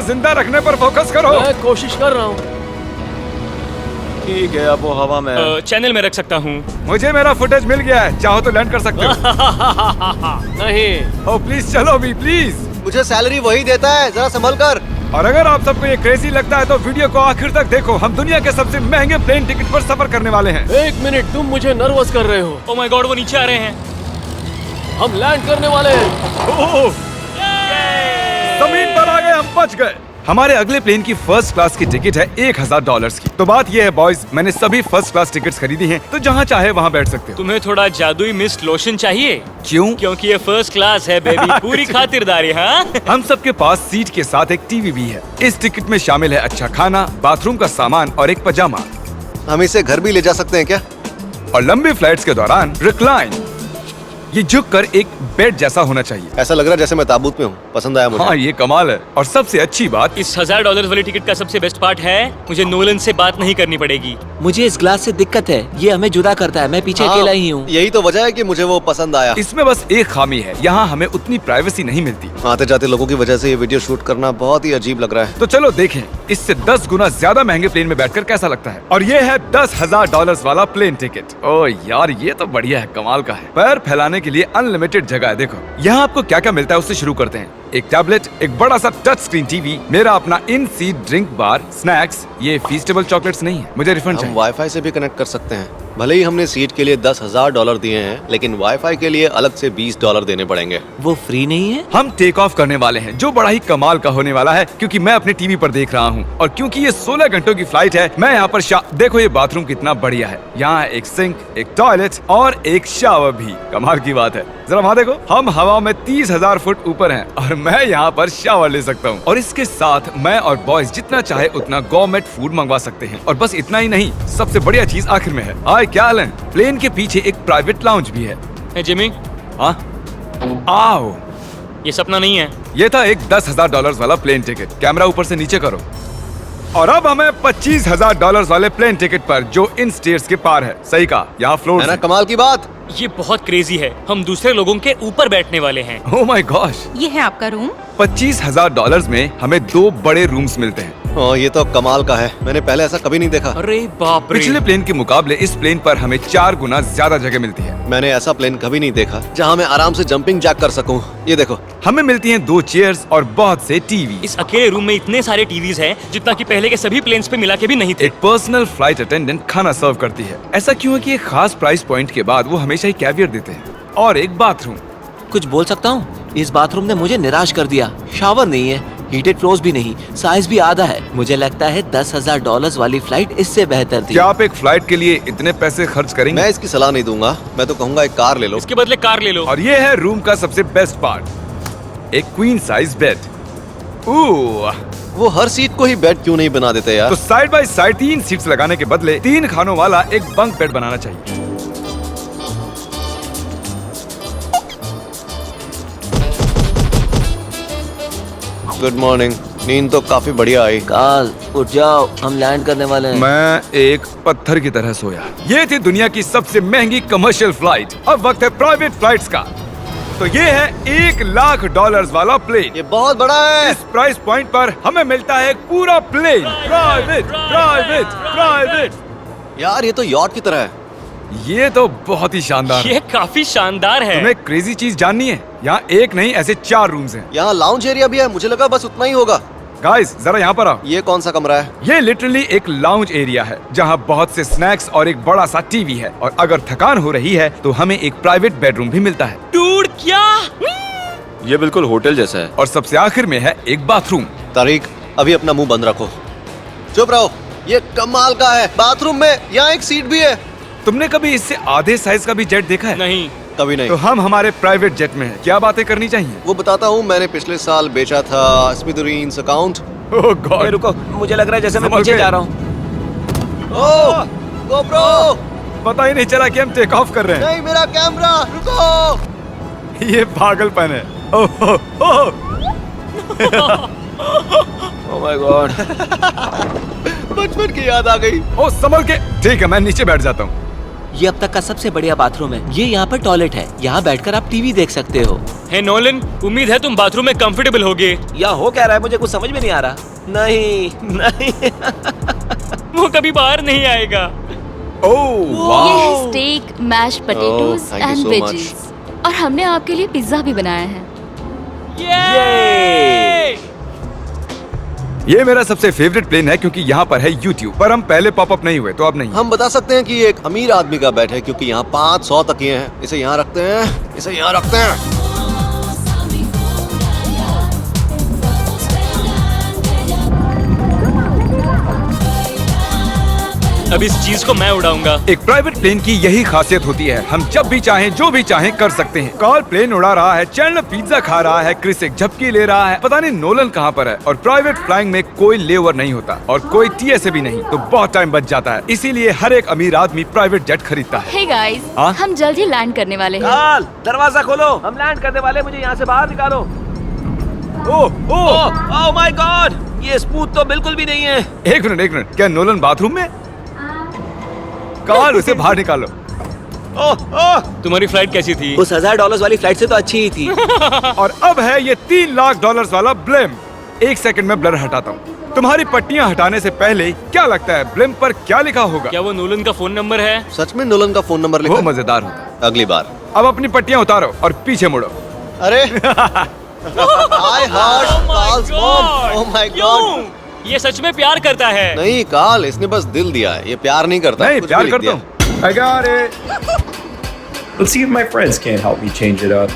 जिंदा रखने पर फोकस करो। मैं कोशिश कर रहा हूँ। ठीक है, अब वो हवा में है। चैनल में रख सकता हूँ। मुझे मेरा फुटेज मिल गया है, चाहो तो लैंड कर सकते हो। नहीं। ओ प्लीज चलो भी प्लीज। मुझे सैलरी वही देता है, जरा संभल कर। और अगर आप सबको ये क्रेजी लगता है तो वीडियो को आखिर तक देखो। हम दुनिया के सबसे महंगे प्लेन टिकट पर सफर करने वाले हैं। 1 मिनट, तुम मुझे नर्वस कर रहे हो। ओह माय गॉड, वो नीचे आ रहे हैं। हम लैंड करने वाले हैं। ओह, जमीन पर आ गए, हम बच गए। हमारे अगले प्लेन की फर्स्ट क्लास की टिकट है $1000 की। तो बात ये है बॉयज, मैंने सभी फर्स्ट क्लास टिकट्स खरीदी हैं, तो जहाँ चाहे वहाँ बैठ सकते हो। तुम्हें थोड़ा जादुई मिस्ट लोशन चाहिए? क्यों? क्योंकि ये फर्स्ट क्लास है बेबी। पूरी खातिरदारी। हाँ, हम सबके पास सीट के साथ एक टीवी भी है। इस टिकट में शामिल है अच्छा खाना, बाथरूम का सामान और एक पजामा। हम इसे घर भी ले जा सकते हैं क्या? और लंबी फ्लाइट्स के दौरान रिक्लाइन, ये झुक कर एक बेड जैसा होना चाहिए। ऐसा लग रहा है जैसे मैं ताबूत में हूँ। पसंद आया मुझे। हाँ, ये कमाल है। और सबसे अच्छी बात, इस $1000 वाली टिकट का सबसे बेस्ट पार्ट है मुझे नोलन से बात नहीं करनी पड़ेगी। मुझे इस ग्लास से दिक्कत है, ये हमें जुदा करता है। मैं पीछे अकेला ही हूँ। यही तो वजह है कि मुझे वो पसंद आया। इसमें बस एक खामी है, यहाँ हमें उतनी प्राइवेसी नहीं मिलती। आते जाते लोगों की वजह से ये वीडियो शूट करना बहुत ही अजीब लग रहा है। तो चलो देखें इससे 10 गुना ज्यादा महंगे प्लेन में बैठकर कैसा लगता है। और ये है $10,000 वाला प्लेन टिकट। ओ यार, ये तो बढ़िया है, कमाल का है। पैर फैलाने के लिए अनलिमिटेड जगह है। देखो यहाँ आपको क्या क्या मिलता है, उससे शुरू करते हैं। एक टैबलेट, एक बड़ा सा टच स्क्रीन टीवी, मेरा अपना इन सीट ड्रिंक बार, स्नैक्स। ये फीस्टेबल चॉकलेट्स नहीं है, मुझे रिफंड हम चाहिए। वाईफाई से भी कनेक्ट कर सकते हैं। भले ही हमने सीट के लिए $10,000 दिए हैं, लेकिन वाईफाई के लिए अलग से $20 देने पड़ेंगे। वो फ्री नहीं है? हम टेक ऑफ करने वाले हैं, जो बड़ा ही कमाल का होने वाला है, क्योंकि मैं अपने टीवी पर देख रहा हूँ। और क्योंकि ये 16 घंटों की फ्लाइट है, मैं यहाँ पर देखो ये बाथरूम कितना बढ़िया है। यहाँ है एक सिंक, एक टॉयलेट और एक शावर भी। कमाल की बात है, जरा वहाँ देखो। हम हवा में 30,000 फुट ऊपर हैं और मैं यहाँ पर शावर ले सकता हूँ। और इसके साथ मैं और बॉयज जितना चाहे उतना गवर्नमेंट फूड मंगवा सकते हैं। और बस इतना ही नहीं, सबसे बढ़िया चीज आखिर में है। हाय, क्या हाल है? प्लेन के पीछे एक प्राइवेट लाउंज भी है। hey, जिमी, हाँ, आओ। ये सपना नहीं है। ये था एक $10,000 वाला प्लेन टिकट। कैमरा ऊपर से नीचे करो। और अब हमें $25,000 वाले प्लेन टिकट पर, जो इन स्टेयर्स के पार है। सही कहा, यहाँ फ्लोर है ना कमाल की बात? ये बहुत क्रेजी है। हम दूसरे लोगों के ऊपर बैठने वाले हैं। Oh my gosh. ये है आपका रूम। $25,000 में हमें 2 बड़े रूम्स मिलते हैं। ये तो कमाल का है, मैंने पहले ऐसा कभी नहीं देखा। अरे बाप रे। पिछले प्लेन के मुकाबले इस प्लेन पर हमें 4 गुना ज्यादा जगह मिलती है। मैंने ऐसा प्लेन कभी नहीं देखा जहाँ मैं आराम से जंपिंग जैक कर सकूं। ये देखो, हमें मिलती हैं 2 चेयर्स और बहुत से टीवी। इस अकेले रूम में इतने सारे टीवीज हैं जितना कि पहले के सभी प्लेन्स पे मिला के भी नहीं थे। एक पर्सनल फ्लाइट अटेंडेंट खाना सर्व करती है। ऐसा क्यों है कि एक खास प्राइस पॉइंट के बाद वो हमेशा ही कैवियर देते हैं। और एक बाथरूम। कुछ बोल सकता हूँ? इस बाथरूम ने मुझे निराश कर दिया। शावर नहीं है, हीटेड फ्लोर्स भी नहीं, साइज भी आधा है। मुझे लगता है $10,000 वाली फ्लाइट इससे बेहतर थी। क्या आप एक फ्लाइट के लिए इतने पैसे खर्च करेंगे? मैं इसकी सलाह नहीं दूंगा। मैं तो कहूँगा एक कार ले लो। इसके बदले कार ले लो। और ये है रूम का सबसे बेस्ट पार्ट, एक क्वीन साइज बेड। वो हर सीट को ही बेड क्यों नहीं बना देते यार? तो साइड बाय साइड 3 सीट्स लगाने के बदले 3 खानों वाला एक बंक बेड बनाना चाहिए। Good morning. नींद तो काफी बढ़िया आई। काल, उठ जाओ, हम लैंड करने वाले हैं। मैं एक पत्थर की तरह सोया। ये थी दुनिया की सबसे महंगी कमर्शियल फ्लाइट। अब वक्त है प्राइवेट फ्लाइट्स का। तो ये है $1,00,000 वाला प्लेन। ये बहुत बड़ा है। इस प्राइस पॉइंट पर हमें मिलता है एक पूरा प्लेन। Private, private, private. यार ये तो यॉट की तरह है। ये तो बहुत ही शानदार है। ये काफी शानदार है। तुम्हें क्रेजी चीज जाननी है? यहाँ एक नहीं, ऐसे 4 रूम्स हैं। यहाँ लाउंज एरिया भी है। मुझे लगा बस उतना ही होगा। गाइस, जरा यहाँ पर आओ। ये कौन सा कमरा है? ये लिटरली एक लाउंज एरिया है, जहाँ बहुत से स्नैक्स और एक बड़ा सा टीवी है। और अगर थकान हो रही है तो हमें एक प्राइवेट बेडरूम भी मिलता है। डूड, क्या? ये बिल्कुल होटल जैसा है। और सबसे आखिर में है एक बाथरूम। तारीक, अभी अपना मुंह बंद रखो। चुप रहो। ये कमाल का है। बाथरूम में यहाँ एक सीट भी है। तुमने कभी इससे आधे साइज का भी जेट देखा है? नहीं। कभी नहीं। तो हम हमारे प्राइवेट जेट में हैं। क्या बातें करनी चाहिए? वो बताता हूँ, मैंने पिछले साल बेचा था स्मिथुरीन्स अकाउंट। ओह गॉड। रुको, मुझे लग रहा है जैसे मैं संभल पीछे के। जा रहा हूँ। ओह गोप्रो, पता ही नहीं चला कि हम टेक ऑफ कर रहे हैं। नहीं मेरा कैमरा, रुको। ये पागलपन है। ओह ओह ओह माय गॉड। बचपन की याद आ गई। ओह, संभल के। ठीक है, मैं नीचे बैठ जाता हूँ। ये अब तक का सबसे बढ़िया बाथरूम है। ये यहाँ पर टॉयलेट है। यहाँ बैठकर आप टीवी देख सकते हो। हे नोलन, उम्मीद है तुम बाथरूम में कंफर्टेबल होगे। या हो क्या रहा है, मुझे कुछ समझ में नहीं आ रहा। नहीं नहीं वो कभी बाहर नहीं आएगा। ओह ये वाह, है steak, mash potatoes thank you and so veggies. और हमने आपके लिए पिज्जा भी बनाया है। ये मेरा सबसे फेवरेट प्लेन है क्योंकि यहाँ पर है YouTube, पर हम पहले पॉपअप नहीं हुए तो अब नहीं। हम बता सकते हैं कि ये एक अमीर आदमी का बेड है क्योंकि यहाँ 500 तकिए हैं। इसे यहाँ रखते हैं, इसे यहाँ रखते हैं। अब इस चीज को मैं उड़ाऊंगा। एक प्राइवेट प्लेन की यही खासियत होती है, हम जब भी चाहें जो भी चाहें कर सकते हैं। कार्ल प्लेन उड़ा रहा है, चैंडलर पिज्जा खा रहा है, क्रिस एक झपकी ले रहा है, पता नहीं नोलन कहाँ पर है। और प्राइवेट फ्लाइंग में कोई लेओवर नहीं होता और कोई TSA भी नहीं, तो बहुत टाइम बच जाता है। इसीलिए हर एक अमीर आदमी प्राइवेट जेट खरीदता है। हे गाइस, हाँ? हम जल्द ही लैंड करने वाले हैं। काल, दरवाजा खोलो, हम लैंड करने वाले, मुझे यहाँ से बाहर निकालो। ओह ओह, ओह माय गॉड, ये स्मूथ तो बिल्कुल भी नहीं है। एक मिनट, क्या नोलन बाथरूम में? कार्ल, उसे बाहर निकालो। ओह ओह, तुम्हारी फ्लाइट कैसी थी? उस $1000 वाली फ्लाइट से तो अच्छी ही थी। और अब है ये $3 लाख वाला ब्लिम। एक सेकंड में ब्लर हटाता हूँ। तुम्हारी पट्टियाँ हटाने से पहले क्या लगता है ब्लिम पर क्या लिखा होगा? क्या वो नोलन का फोन नंबर है? सच में नोलन का फोन नंबर वो लिखा? मजेदार होता है। अगली बार। अब अपनी पट्टियाँ उतारो और पीछे मुड़ो। अरे I heard Carl's mom. Oh my God. क्यों? ये सच में प्यार करता है। नहीं कार्ल, इसने बस दिल दिया है, ये प्यार नहीं करता। नहीं, कुछ प्यार भी लिख करता दिया। हूँ। I got it. Let's see if my friends can't help me change it up.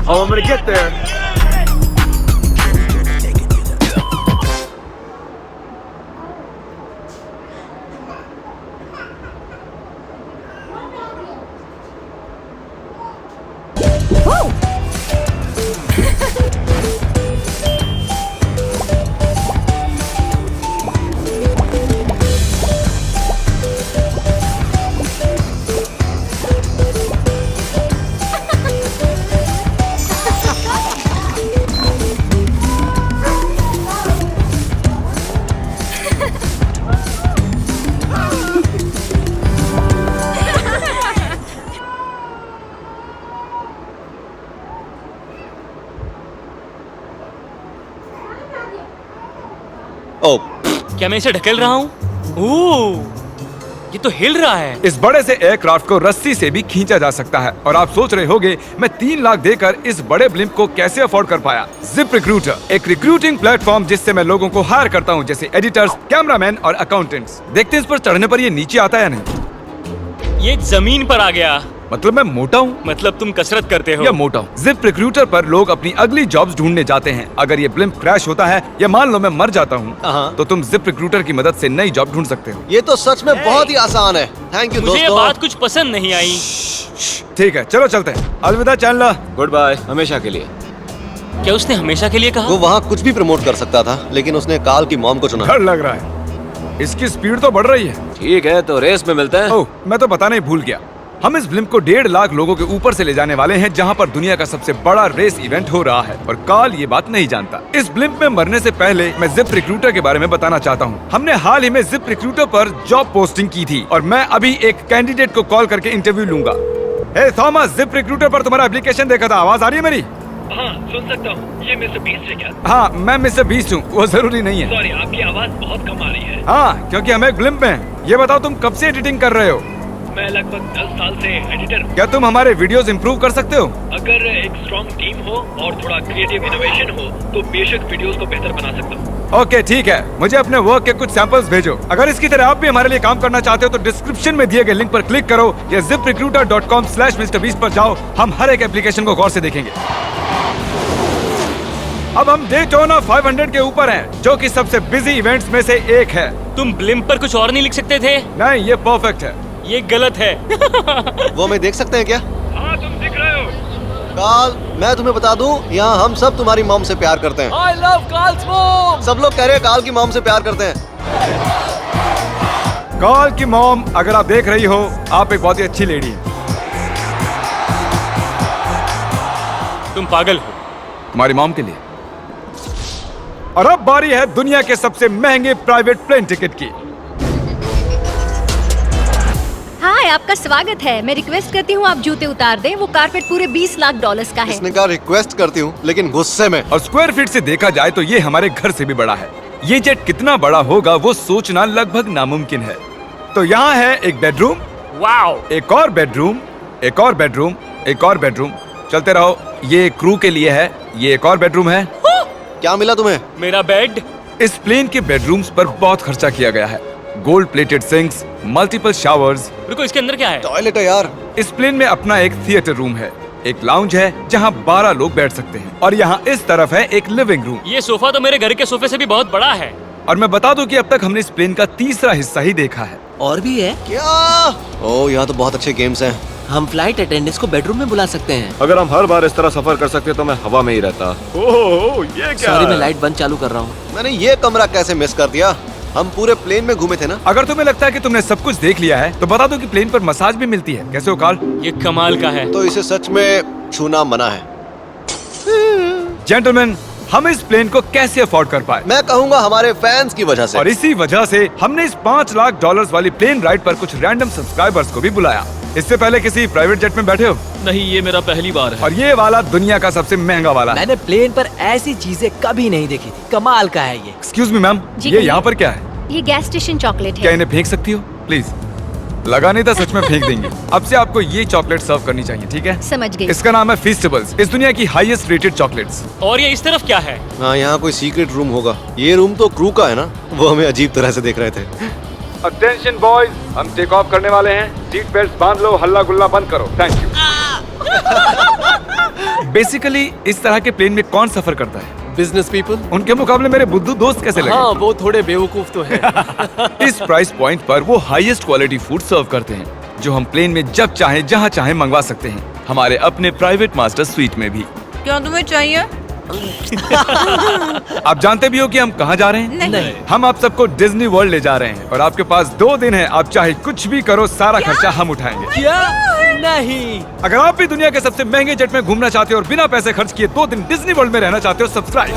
Oh, I'm gonna get there. ओह, क्या मैं इसे ढकेल रहा हूँ? ओह, ये तो हिल रहा है। इस बड़े से एयरक्राफ्ट को रस्सी से भी खींचा जा सकता है। और आप सोच रहे होंगे मैं 3 लाख देकर इस बड़े ब्लिम्प को कैसे अफोर्ड कर पाया। जिप रिक्रूटर, एक रिक्रूटिंग प्लेटफॉर्म जिससे मैं लोगों को हायर करता हूँ, जैसे एडिटर्स, कैमरामैन और अकाउंटेंट्स। देखते हैं इस पर चढ़ने पर ये नीचे आता है या नहीं। ये जमीन पर आ गया। मतलब मैं मोटा हूँ मतलब तुम कसरत करते हो। या मोटा हूँ। जिप रिक्रूटर पर लोग अपनी अगली जॉब्स ढूंढने जाते हैं। अगर ये ब्लिम्प क्रैश होता है या मान लो मैं मर जाता हूँ, हाँ। तो तुम जिप रिक्रूटर की मदद से नई जॉब ढूंढ सकते हो। ये तो सच में बहुत ही आसान है। थैंक यू मुझे ये दोस्तों। बात कुछ पसंद नहीं आई। ठीक है, चलो चलते हैं। अलविदा चैंडलर। गुड बाय, हमेशा के लिए। क्या उसने हमेशा के लिए कहा? वो वहाँ कुछ भी प्रमोट कर सकता था, लेकिन उसने कार्ल की मॉम को चुना। डर लग रहा है, इसकी स्पीड तो बढ़ रही है। ठीक है, तो रेस में मिलते हैं। ओह, मैं तो बताना ही भूल गया। हम इस ब्लिम्प को 1.5 लाख लोगों के ऊपर से ले जाने वाले हैं, जहां पर दुनिया का सबसे बड़ा रेस इवेंट हो रहा है। और कार्ल ये बात नहीं जानता। इस ब्लिम्प में मरने से पहले मैं जिप रिक्रूटर के बारे में बताना चाहता हूं। हमने हाल ही में जिप रिक्रूटर पर जॉब पोस्टिंग की थी और मैं अभी एक कैंडिडेट को कॉल करके इंटरव्यू लूंगा। हे थॉमस, जिप रिक्रूटर पर तुम्हारा एप्लीकेशन देखा था। आवाज आ रही है मेरी? हाँ, सुन सकता हूँ। ये मिस्टर बीस्ट है क्या? हाँ, मैं मिस्टर बीस्ट हूँ। वो जरूरी नहीं है। सॉरी, आपकी आवाज बहुत कम आ रही है। हाँ, क्योंकि हम एक ब्लिम्प में हैं। ये बताओ तुम कब से एडिटिंग कर रहे हो? मैं लगभग 10 साल से एडिटर हूँ। क्या तुम हमारे वीडियोस इंप्रूव कर सकते हो? अगर एक स्ट्रॉन्ग टीम हो और थोड़ा क्रिएटिव इनोवेशन हो तो बेशक वीडियोस को बेहतर बना सकता हूँ। ओके, ठीक है। मुझे अपने वर्क के कुछ सैंपल्स भेजो। अगर इसकी तरह आप भी हमारे लिए काम करना चाहते हो तो डिस्क्रिप्शन में दिए गए लिंक पर क्लिक करो या ziprecruiter.com/MrBeast पर जाओ। हम हर एक एप्लीकेशन को गौर से देखेंगे। अब हम डेटोना 500 के ऊपर हैं, जो कि सबसे बिजी इवेंट्स में से एक है। तुम ब्लिम्प पर कुछ और नहीं लिख सकते थे? नहीं, ये परफेक्ट है। ये गलत है। वो हमें देख सकते हैं क्या? हाँ, तुम दिख रहे हो। कार्ल, मैं तुम्हें बता दूं, यहाँ हम सब तुम्हारी मॉम से प्यार करते हैं। I love Carl's mom. सब लोग कह रहे हैं कार्ल की मॉम से प्यार करते हैं। कार्ल की मॉम, अगर आप देख रही हो, आप एक बहुत ही अच्छी लेडी है। तुम पागल हो। तुम्हारी मॉम के लिए और अब बारी है दुनिया के सबसे महंगे प्राइवेट प्लेन टिकट की। हाय, आपका स्वागत है। मैं रिक्वेस्ट करती हूँ आप जूते उतार दें। वो कारपेट पूरे 20 लाख डॉलर्स का है। इसने कहा रिक्वेस्ट करती हूँ, लेकिन गुस्से में। और स्क्वायर फीट से देखा जाए तो ये हमारे घर से भी बड़ा है। ये जेट कितना बड़ा होगा वो सोचना लगभग नामुमकिन है। तो यहाँ है एक बेडरूम, वाओ, एक और बेडरूम, एक और बेडरूम, एक और बेडरूम। चलते रहो। ये क्रू के लिए है। ये एक और बेडरूम है। क्या मिला तुम्हें? मेरा बेड। इस प्लेन के बेडरूम्स पर बहुत खर्चा किया गया है। Gold plated sinks, multiple showers. रुको, इसके अंदर क्या है? टॉयलेट है यार। इस प्लेन में अपना एक थिएटर रूम है, एक लाउंज है जहाँ 12 लोग बैठ सकते हैं, और यहाँ इस तरफ है एक लिविंग रूम। ये सोफा तो मेरे घर के सोफे से भी बहुत बड़ा है। और मैं बता दूं कि अब तक हमने इस प्लेन का तीसरा हिस्सा ही देखा है। और भी है। क्या? ओह, यहाँ तो बहुत अच्छे गेम्स हैं। हम फ्लाइट अटेंडेंट्स को बेडरूम में बुला सकते हैं। अगर हम हर बार इस तरह सफर कर सकते तो मैं हवा में ही रहता। ओह, ये क्या? सॉरी, मैं लाइट बंद चालू कर रहा हूँ। मैंने ये कमरा कैसे मिस कर दिया? हम पूरे प्लेन में घूमे थे ना। अगर तुम्हें लगता है कि तुमने सब कुछ देख लिया है तो बता दो कि प्लेन पर मसाज भी मिलती है। कैसे हो कार्ल? ये कमाल का है। तो इसे सच में छूना मना है। जेंटलमैन, हम इस प्लेन को कैसे अफोर्ड कर पाए? मैं कहूँगा हमारे फैंस की वजह से। और इसी वजह से हमने इस 5 लाख डॉलर्स वाली प्लेन राइड पर कुछ रैंडम सब्सक्राइबर्स को भी बुलाया। इससे पहले किसी प्राइवेट जेट में बैठे हो? नहीं, ये मेरा पहली बार है। और ये वाला दुनिया का सबसे महंगा वाला है। मैंने प्लेन पर ऐसी चीजें कभी नहीं देखी थी। कमाल का है ये। एक्सक्यूज मी मैम, जी ये कहिए। यहाँ पर क्या है? ये गैस स्टेशन चॉकलेट क्या है। इन्हें फेंक सकती हो प्लीज? लगा नहीं था, सच में फेंक देंगे। अब से आपको ये चॉकलेट सर्व करनी चाहिए, ठीक है? समझ गई। इसका नाम है फीस्टेबल्स, इस दुनिया की हाईएस्ट रेटेड चॉकलेट्स। और ये इस तरफ क्या है? हाँ, यहाँ कोई सीक्रेट रूम होगा। ये रूम तो क्रू का है ना। वो हमें अजीब तरह से देख रहे थे। अटेंशन बॉयज, हम टेक ऑफ करने वाले हैं। सीट बेल्ट बांध लो, हल्ला गुल्ला बंद करो। Thank you. बेसिकली इस तरह के प्लेन में कौन सफर करता है? Business people. उनके मुकाबले मेरे बुद्धू दोस्त कैसे लगे? हाँ, वो थोड़े बेवकूफ तो है। इस प्राइस पॉइंट पर वो हाईएस्ट क्वालिटी फूड सर्व करते हैं, जो हम प्लेन में जब चाहे जहाँ चाहे मंगवा सकते हैं, हमारे अपने प्राइवेट मास्टर स्वीट में भी। क्या तुम्हें चाहिए? आप जानते भी हो कि हम कहाँ जा रहे हैं? नहीं। हम आप सबको डिज्नी वर्ल्ड ले जा रहे हैं, और आपके पास 2 दिन है। आप चाहे कुछ भी करो, सारा खर्चा हम उठाएंगे। क्या? नहीं। अगर आप भी दुनिया के सबसे महंगे जेट में घूमना चाहते हो और बिना पैसे खर्च किए 2 दिन डिज्नी वर्ल्ड में रहना चाहते हो, सब्सक्राइब